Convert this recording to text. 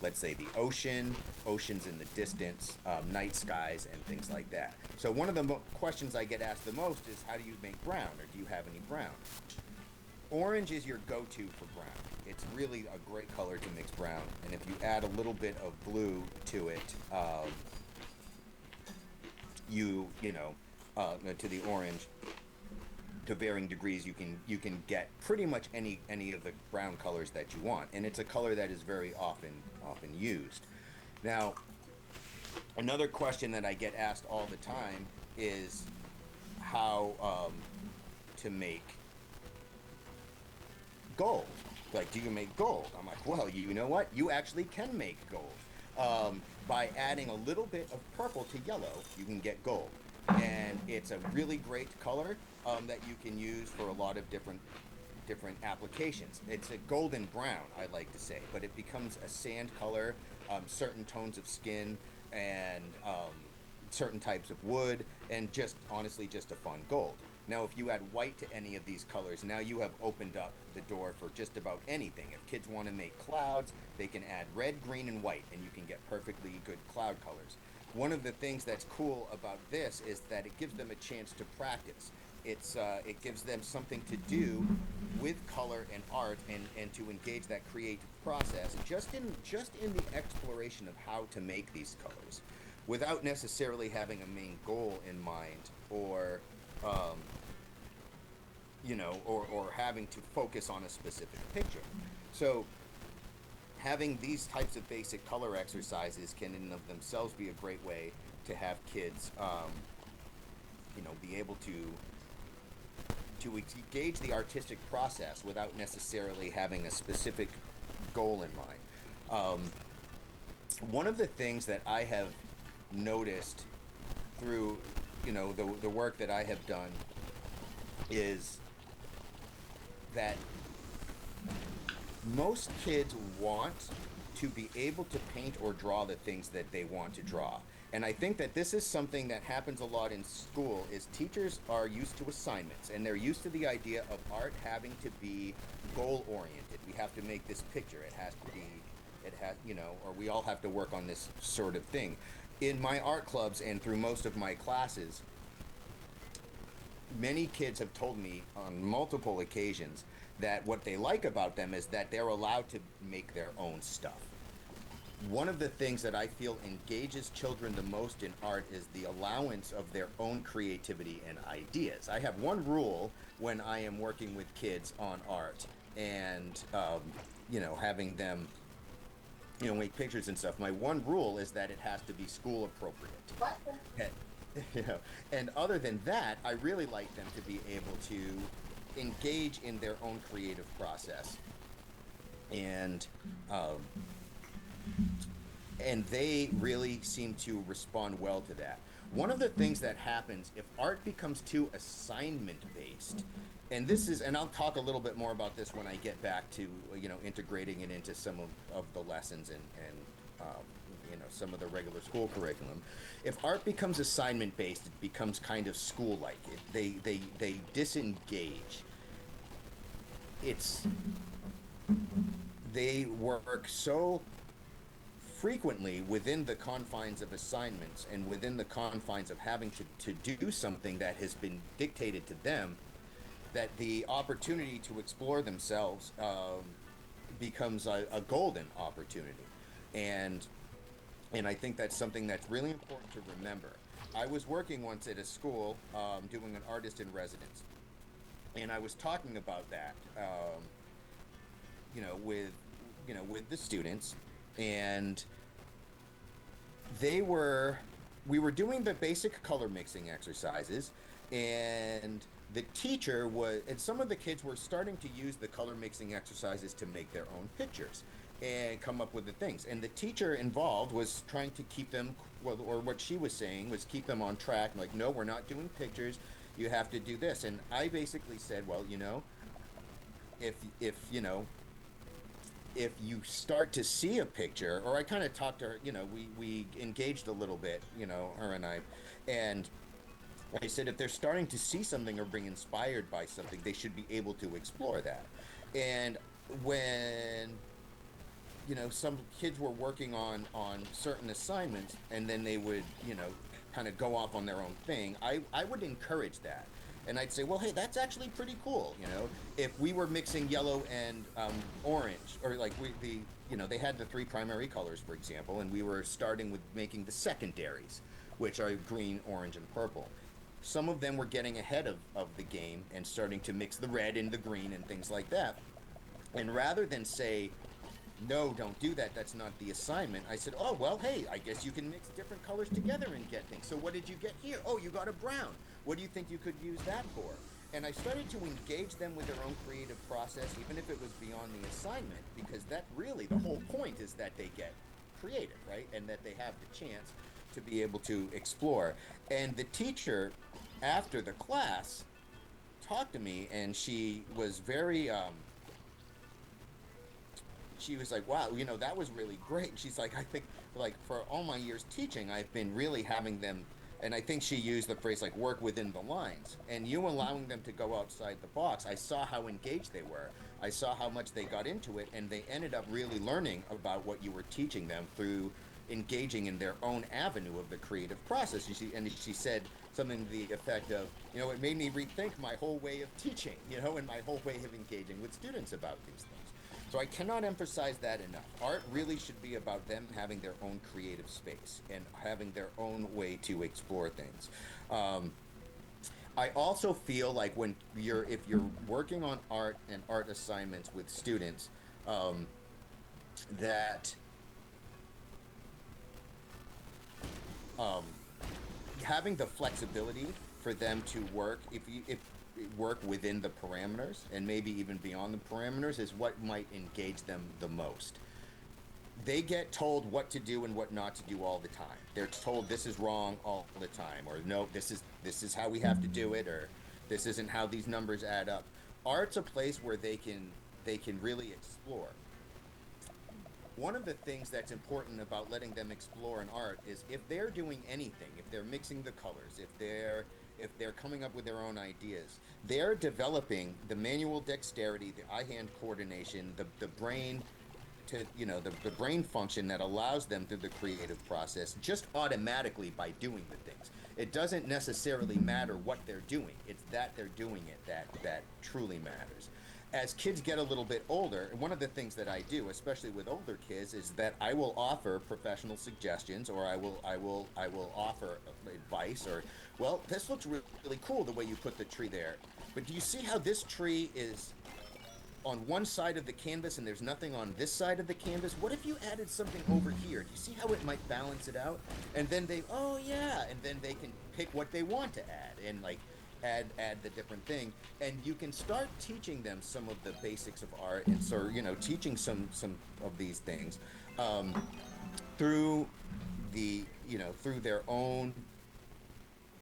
let's say the oceans in the distance, night skies, and things like that. So one of the questions I get asked the most is, how do you make brown, or do you have any brown? Orange is your go-to for brown. It's really a great color to mix brown, and if you add a little bit of blue to it, you know, to the orange, to varying degrees, you can get pretty much any of the brown colors that you want, and it's a color that is very often used. Now, another question that I get asked all the time is how to make gold. Like, do you make gold? I'm like, well, you know what? You actually can make gold. By adding a little bit of purple to yellow, you can get gold. And it's a really great color that you can use for a lot of different applications. It's a golden brown, I like to say, but it becomes a sand color, certain tones of skin, and certain types of wood, and just honestly just a fun gold. Now, if you add white to any of these colors, now you have opened up the door for just about anything. If kids want to make clouds, they can add red, green, and white, and you can get perfectly good cloud colors. One of the things that's cool about this is that it gives them a chance to practice. It gives them something to do with color and art, and to engage that creative process just in the exploration of how to make these colors, without necessarily having a main goal in mind, or um, or having to focus on a specific picture. So having these types of basic color exercises can in of themselves be a great way to have kids, be able to engage the artistic process without necessarily having a specific goal in mind. Um, One of the things that I have noticed through, the work that I have done, is that most kids want to be able to paint or draw the things that they want to draw. And I think that this is something that happens a lot in school, is teachers are used to assignments, and they're used to the idea of art having to be goal oriented. We have to make this picture. Or we all have to work on this sort of thing. In my art clubs and through most of my classes, many kids have told me on multiple occasions that what they like about them is that they're allowed to make their own stuff. One of the things that I feel engages children the most in art is the allowance of their own creativity and ideas. I have one rule when I am working with kids on art, and having them make pictures and stuff. My one rule is that it has to be school appropriate. And, and other than that, I really like them to be able to engage in their own creative process, and um, and they really seem to respond well to that. One of the things that happens if art becomes too assignment based, and I'll talk a little bit more about this when I get back to integrating it into some of the lessons, and some of the regular school curriculum. If art becomes assignment based, it becomes kind of school like. They disengage. It's They work so frequently within the confines of assignments, and within the confines of having to do something that has been dictated to them, that the opportunity to explore themselves becomes a golden opportunity. And I think that's something that's really important to remember. I was working once at a school, doing an artist in residence, and I was talking about that, with with the students, and they were we were doing the basic color mixing exercises, and the teacher was and some of the kids were starting to use the color mixing exercises to make their own pictures and come up with the things, and the teacher involved was trying to keep them, well, or what she was saying was keep them on track, like, no, we're not doing pictures, you have to do this. And I basically said, well, if you start to see a picture, or I kind of talked to her, we engaged a little bit, her and I, and I said, if they're starting to see something or being inspired by something, they should be able to explore that. And when some kids were working on certain assignments, and then they would, kind of go off on their own thing. I would encourage that, and I'd say, well, hey, that's actually pretty cool. If we were mixing yellow and orange, or like they had the three primary colors, for example, and we were starting with making the secondaries, which are green, orange, and purple. Some of them were getting ahead of the game and starting to mix the red and the green and things like that. And rather than say, no, don't do that, that's not the assignment, I said, oh, well, hey, I guess you can mix different colors together and get things. So what did you get here? Oh, you got a brown. What do you think you could use that for? And I started to engage them with their own creative process, even if it was beyond the assignment, because that really, the whole point is that they get creative, right? And that they have the chance to be able to explore. And the teacher, after the class, talked to me, and she was very, she was like, wow, that was really great. She's like, I think, like, for all my years teaching, I've been really having them, and I think she used the phrase, like, work within the lines. And you allowing them to go outside the box, I saw how engaged they were. I saw how much they got into it, and they ended up really learning about what you were teaching them through engaging in their own avenue of the creative process. And she said something to the effect of, it made me rethink my whole way of teaching, and my whole way of engaging with students about these things. So I cannot emphasize that enough. Art really should be about them having their own creative space and having their own way to explore things. I also feel like if you're working on art and art assignments with students, that um, having the flexibility for them to work, if work within the parameters and maybe even beyond the parameters, is what might engage them the most. They get told what to do and what not to do all the time. They're told this is wrong all the time, or no, this is how we have to do it, or this isn't how these numbers add up. Art's a place where they can really explore. One of the things that's important about letting them explore in art is, if they're doing anything, if they're mixing the colors, if they're coming up with their own ideas, they're developing the manual dexterity, the eye-hand coordination, the brain to the brain function that allows them through the creative process just automatically by doing the things. It doesn't necessarily matter what they're doing. It's that they're doing it that truly matters. As kids get a little bit older, and one of the things that I do, especially with older kids, is that I will offer professional suggestions, or I will offer advice, or, well, this looks really cool the way you put the tree there, but do you see how this tree is on one side of the canvas and there's nothing on this side of the canvas? What if you added something over here? Do you see how it might balance it out? And then oh yeah, and then they can pick what they want to add, and like add the different thing, and you can start teaching them some of the basics of art, and so teaching some of these things, through through their own